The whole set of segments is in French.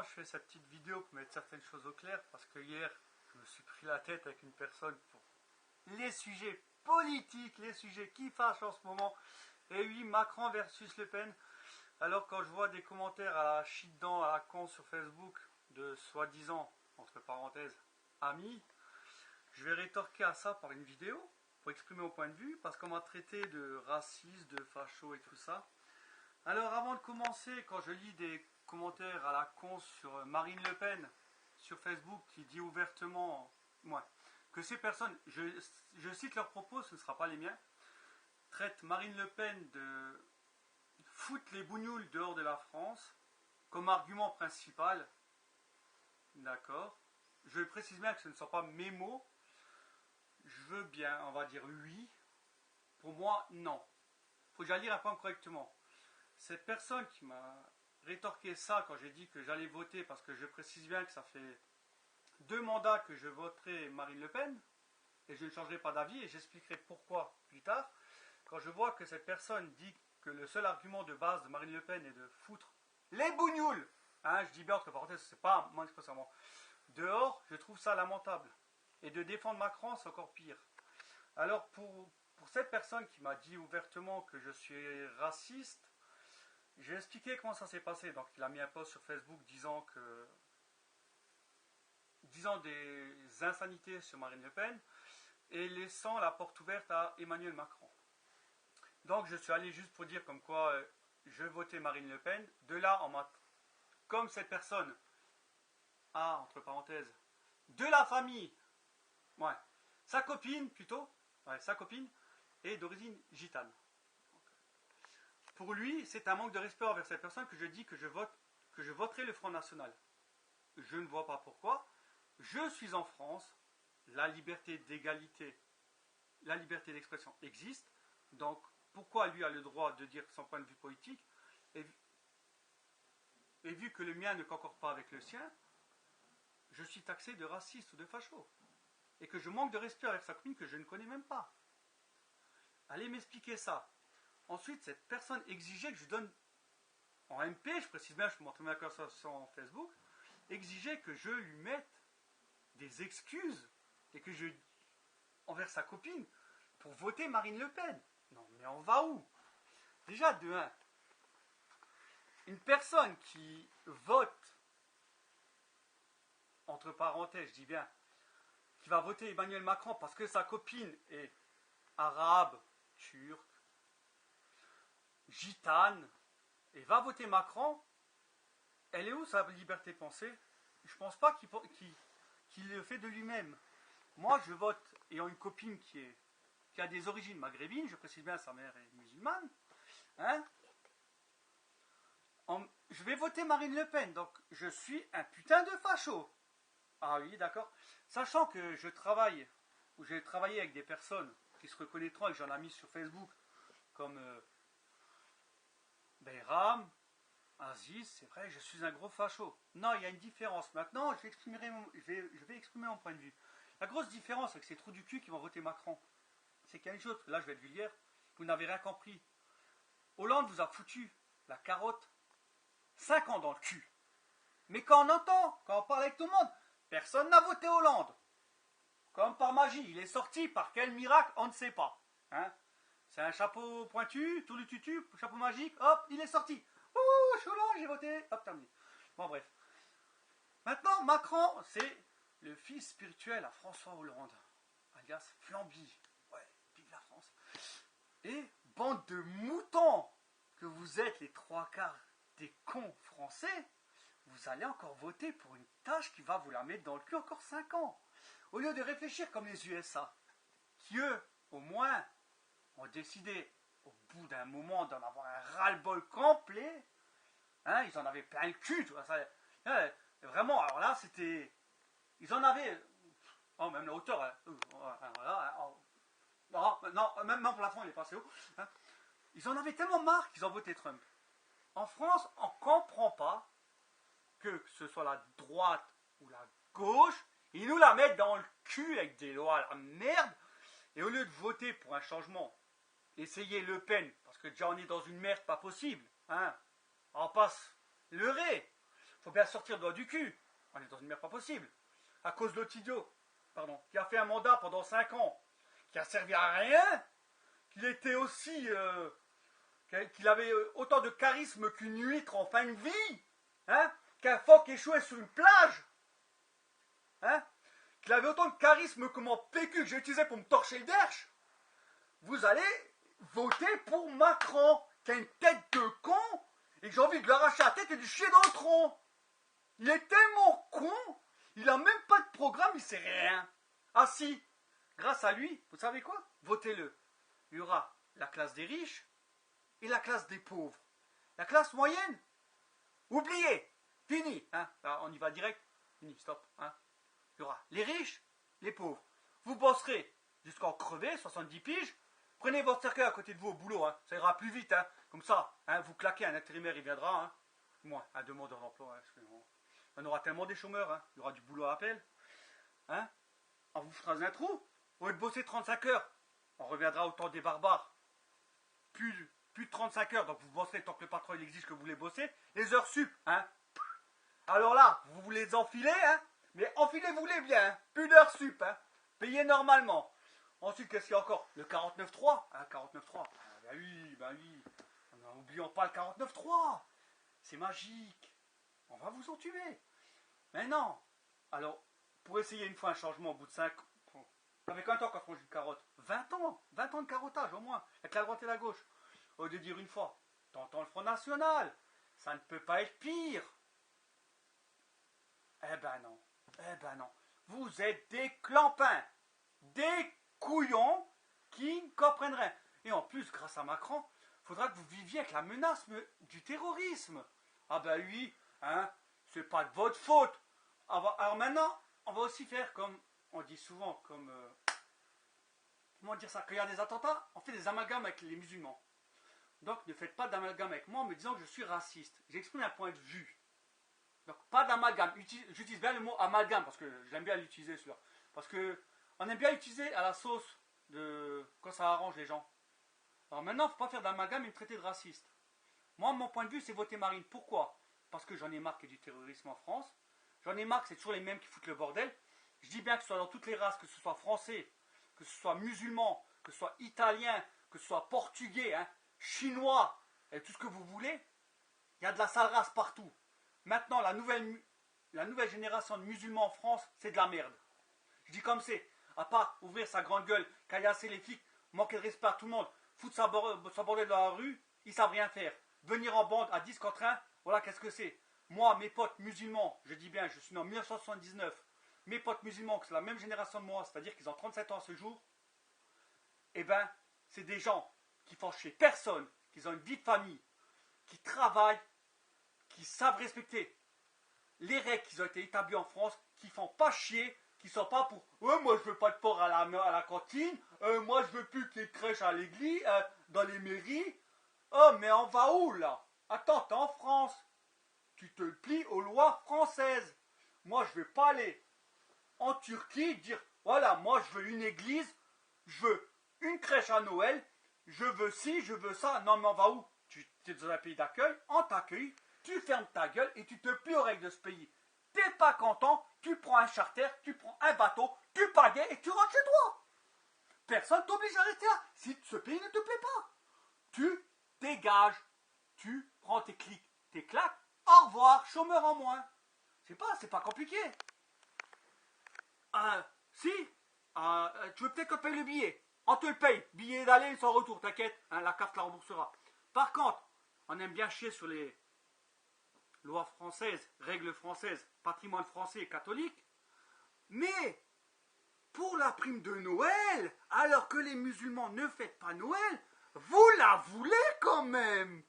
je fais cette petite vidéo pour mettre certaines choses au clair, parce que hier, je me suis pris la tête avec une personne pour les sujets politiques, les sujets qui fâchent en ce moment. Et oui, Macron versus Le Pen. Alors quand je vois des commentaires à la chie-dedans, à la con sur Facebook, de soi-disant, entre parenthèses, amis, je vais rétorquer à ça par une vidéo, pour exprimer mon point de vue, parce qu'on m'a traité de raciste, de facho et tout ça. Alors avant de commencer, quand je lis des commentaires à la con sur Marine Le Pen, sur Facebook, qui dit ouvertement que ces personnes, je cite leurs propos, ce ne sera pas les miens, traitent Marine Le Pen de foutre les bougnoules dehors de la France, comme argument principal, d'accord. Je précise bien que ce ne sont pas mes mots, je veux bien, on va dire oui, pour moi, non. Il faut que j'aille lire un point correctement. Cette personne qui m'a rétorqué ça quand j'ai dit que j'allais voter, parce que je précise bien que ça fait 2 mandats que je voterai Marine Le Pen, et je ne changerai pas d'avis, et j'expliquerai pourquoi plus tard. Quand je vois que cette personne dit que le seul argument de base de Marine Le Pen est de foutre les bougnoules, je dis bien entre parenthèses, c'est pas moi expressément, dehors, je trouve ça lamentable. Et de défendre Macron, c'est encore pire. Alors pour cette personne qui m'a dit ouvertement que je suis raciste, j'ai expliqué comment ça s'est passé. Donc il a mis un post sur Facebook disant des insanités sur Marine Le Pen et laissant la porte ouverte à Emmanuel Macron. Donc je suis allé juste pour dire comme quoi je votais Marine Le Pen. De là, comme cette personne a, entre parenthèses, de la famille, sa copine plutôt, sa copine est d'origine gitane. Pour lui, c'est un manque de respect envers cette personne que je dis que je voterai le Front National. Je ne vois pas pourquoi. Je suis en France, la liberté d'égalité, la liberté d'expression existe, donc pourquoi lui a le droit de dire son point de vue politique, et vu que le mien ne concorde pas avec le sien, je suis taxé de raciste ou de facho, et que je manque de respect avec sa copine que je ne connais même pas. Allez m'expliquer ça. Ensuite, cette personne exigeait que je donne, en MP, je précise bien, je montre ma conversation sur Facebook, exigeait que je lui mette des excuses, et que envers sa copine, pour voter Marine Le Pen. Non, mais on va où? Déjà, de 1, une personne qui vote, entre parenthèses, je dis bien, qui va voter Emmanuel Macron parce que sa copine est arabe, turque, gitane, et va voter Macron, elle est où sa liberté de penser? Je pense pas qu'il le fait de lui-même. Moi, je vote ayant une copine qui a des origines maghrébines, je précise bien, sa mère est musulmane, je vais voter Marine Le Pen, donc je suis un putain de facho. Ah oui, d'accord. Sachant que j'ai travaillé avec des personnes qui se reconnaîtront et que j'en ai mis sur Facebook, comme Bayram, Aziz, c'est vrai, je suis un gros facho. Non, il y a une différence. Maintenant, je vais exprimer mon point de vue. La grosse différence avec ces trous du cul qui vont voter Macron, c'est qu'il y a une chose, là je vais être vulgaire, vous n'avez rien compris. Hollande vous a foutu la carotte 5 ans dans le cul. Mais quand on parle avec tout le monde, personne n'a voté Hollande. Comme par magie, il est sorti, par quel miracle, on ne sait pas. C'est un chapeau pointu, tout le tutu, chapeau magique, hop, il est sorti. Ouh, je suis Hollande, j'ai voté, hop, terminé. Bon, bref. Maintenant, Macron, c'est le fils spirituel à François Hollande, alias Flamby. Ouais, vive la France. Et bande de moutons que vous êtes, les 3/4 des cons français, vous allez encore voter pour une tâche qui va vous la mettre dans le cul encore 5 ans. Au lieu de réfléchir comme les USA, qui eux, au moins, ont décidé, au bout d'un moment, d'en avoir un ras-le-bol complet. Ils en avaient plein le cul, tu vois. Vraiment, alors là, c'était... Ils en avaient... Oh, même la hauteur... non, même pour la fin, il est passé haut. Ils en avaient tellement marre qu'ils ont voté Trump. En France, on ne comprend pas que ce soit la droite ou la gauche, ils nous la mettent dans le cul avec des lois à la merde, et au lieu de voter pour un changement, essayez Le Pen, parce que déjà on est dans une merde pas possible, on passe leurrer. faut bien sortir le doigt du cul. On est dans une merde pas possible. À cause de l'autre idiot, pardon, qui a fait un mandat pendant 5 ans, qui a servi à rien, qu'il était aussi, qu'il avait autant de charisme qu'une huître en fin de vie, hein, qu'un phoque échoué sur une plage, hein, qu'il avait autant de charisme que mon PQ que j'ai utilisé pour me torcher le derche. Vous allez voter pour Macron, qui a une tête de con, et que j'ai envie de lui arracher la tête et de lui chier dans le tronc. Il est tellement con, il n'a même pas de programme, il sait rien. Ah si, grâce à lui, vous savez quoi? Votez-le. Il y aura la classe des riches et la classe des pauvres. La classe moyenne, oubliez, fini. Hein. Là, on y va direct, fini, stop. Hein. Il y aura les riches, les pauvres. Vous bosserez jusqu'en crever, 70 piges. Prenez votre cercueil à côté de vous au boulot, hein. Ça ira plus vite. Hein. Comme ça, hein, vous claquez, un intérimaire, il viendra. Hein. Moi, un demandeur d'emploi. Hein, on aura tellement des chômeurs, hein. Il y aura du boulot à appel. Hein. On vous fera un trou. Au lieu de bosser 35 heures, on reviendra au temps des barbares. Plus de 35 heures, donc vous bosserez tant que le patron il exige que vous les bossez. Les heures sup, hein. Alors là, vous voulez les enfiler, hein. Mais enfilez-vous-les bien, hein. Plus d'heures sup, hein. Payez normalement. Ensuite, qu'est-ce qu'il y a encore? Le 49.3, hein, 49.3. Ah, bah oui. N'oublions pas le 49.3. C'est magique. On va vous en tuer. Mais non. Alors, pour essayer une fois un changement au bout de 5 ans, ça fait combien de temps qu'on mange une carotte? 20 ans. 20 ans de carottage au moins, avec la droite et la gauche. Au lieu de dire une fois, t'entends le Front National, ça ne peut pas être pire. Eh ben non. Eh ben non. Vous êtes des clampins. Des couillons qui ne comprennent rien. Et en plus, grâce à Macron, il faudra que vous viviez avec la menace du terrorisme. Ah ben oui, hein, c'est pas de votre faute. Alors maintenant, on va aussi faire comme, on dit souvent, comme, comment dire ça, quand il y a des attentats, on fait des amalgames avec les musulmans. Donc ne faites pas d'amalgame avec moi en me disant que je suis raciste. J'exprime un point de vue. Donc pas d'amalgame. J'utilise bien le mot amalgame parce que j'aime bien l'utiliser celui-là. Parce que on aime bien l'utiliser à la sauce quand ça arrange les gens. Alors maintenant, il ne faut pas faire d'amalgame et me traiter de raciste. Moi, mon point de vue, c'est voter Marine. Pourquoi? Parce que j'en ai marre qu'il y ait du terrorisme en France. J'en ai marre que c'est toujours les mêmes qui foutent le bordel. Je dis bien que ce soit dans toutes les races, que ce soit français, que ce soit musulman, que ce soit italien, que ce soit portugais, hein, chinois, et tout ce que vous voulez, il y a de la sale race partout. Maintenant, la nouvelle génération de musulmans en France, c'est de la merde. Je dis comme c'est. À part ouvrir sa grande gueule, caillasser les flics, manquer de respect à tout le monde, foutre sa bordel dans la rue, ils savent rien faire. Venir en bande à 10 contre 1, voilà qu'est-ce que c'est. Moi, mes potes musulmans, je dis bien, je suis né en 1979, mes potes musulmans, que c'est la même génération de moi, c'est-à-dire qu'ils ont 37 ans à ce jour, eh ben, c'est des gens qui font chier personne, qui ont une vie de famille, qui travaillent, qui savent respecter les règles qui ont été établies en France, qui font pas chier, qui sont pas pour moi je veux pas de porc à la cantine, moi je veux plus qu'il y ait de crèche à l'église, dans les mairies. Oh mais on va où là? Attends, t'es en France. Tu te plies aux lois françaises. Moi je vais pas aller en Turquie dire voilà, moi je veux une église, je veux une crèche à Noël, je veux ci, je veux ça. Non mais on va où? Tu es dans un pays d'accueil, on t'accueille, tu fermes ta gueule et tu te plies aux règles de ce pays. T'es pas content, tu prends un charter, tu prends un bateau, tu pagaies et tu rentres chez toi. Personne t'oblige à rester là si ce pays ne te plaît pas. Tu dégages, tu prends tes clics, tes claques, au revoir, chômeur en moins. C'est pas compliqué. Si, tu veux peut-être qu'on paye le billet. On te le paye, billet d'aller sans retour, t'inquiète, hein, la carte la remboursera. Par contre, on aime bien chier sur les lois françaises, règles françaises, patrimoine français et catholique, mais pour la prime de Noël, alors que les musulmans ne fêtent pas Noël, vous la voulez quand même.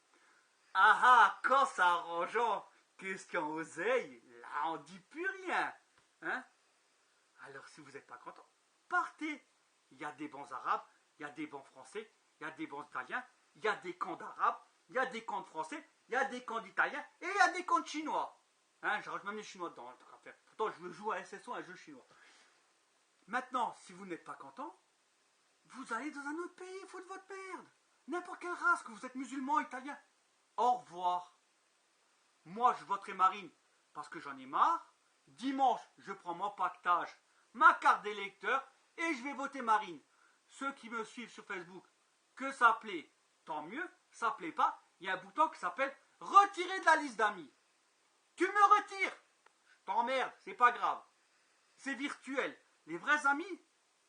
Ah ah, quand ça arrangeant, question oseille, là on dit plus rien. Hein? Alors si vous n'êtes pas content, partez. Il y a des bons arabes, il y a des bons français, il y a des bons italiens, il y a des camps d'arabes, il y a des camps de français, il y a des camps d'italiens et il y a des camps de chinois. Hein, j'arrange même les chinois dedans. Pourtant, je joue à SSO, un jeu chinois. Maintenant, si vous n'êtes pas content, vous allez dans un autre pays, foutre votre merde. N'importe quelle race, que vous êtes musulman, italien. Au revoir. Moi, je voterai Marine parce que j'en ai marre. Dimanche, je prends mon pactage, ma carte d'électeur et je vais voter Marine. Ceux qui me suivent sur Facebook, que ça plaît, tant mieux. Ça plaît pas, il y a un bouton qui s'appelle retirer de la liste d'amis. Tu me retires, je t'emmerde, c'est pas grave. C'est virtuel. Les vrais amis,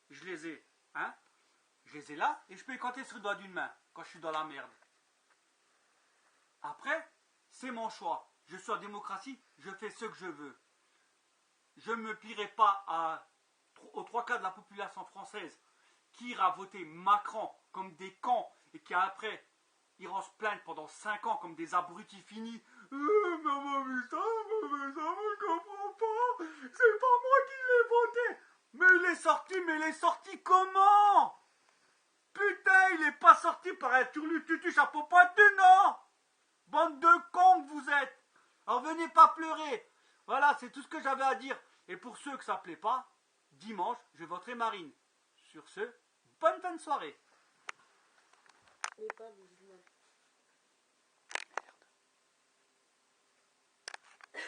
je les ai. Hein, je les ai là et je peux les compter sur le doigt d'une main quand je suis dans la merde. Après, c'est mon choix. Je suis en démocratie, je fais ce que je veux. Je ne me plierai pas aux 3 quarts de la population française qui ira voter Macron comme des cons et qui après iront se plaindre pendant 5 ans comme des abrutis finis. Maman, mais ça, je comprends pas. C'est pas moi qui l'ai voté. Mais il est sorti comment? Putain, il est pas sorti par un turlututu chapeau pointu, non? Bande de cons que vous êtes. Alors venez pas pleurer. Voilà, c'est tout ce que j'avais à dire. Et pour ceux que ça plaît pas, dimanche, je voterai Marine. Sur ce, bonne fin de soirée. Mais pas musulman.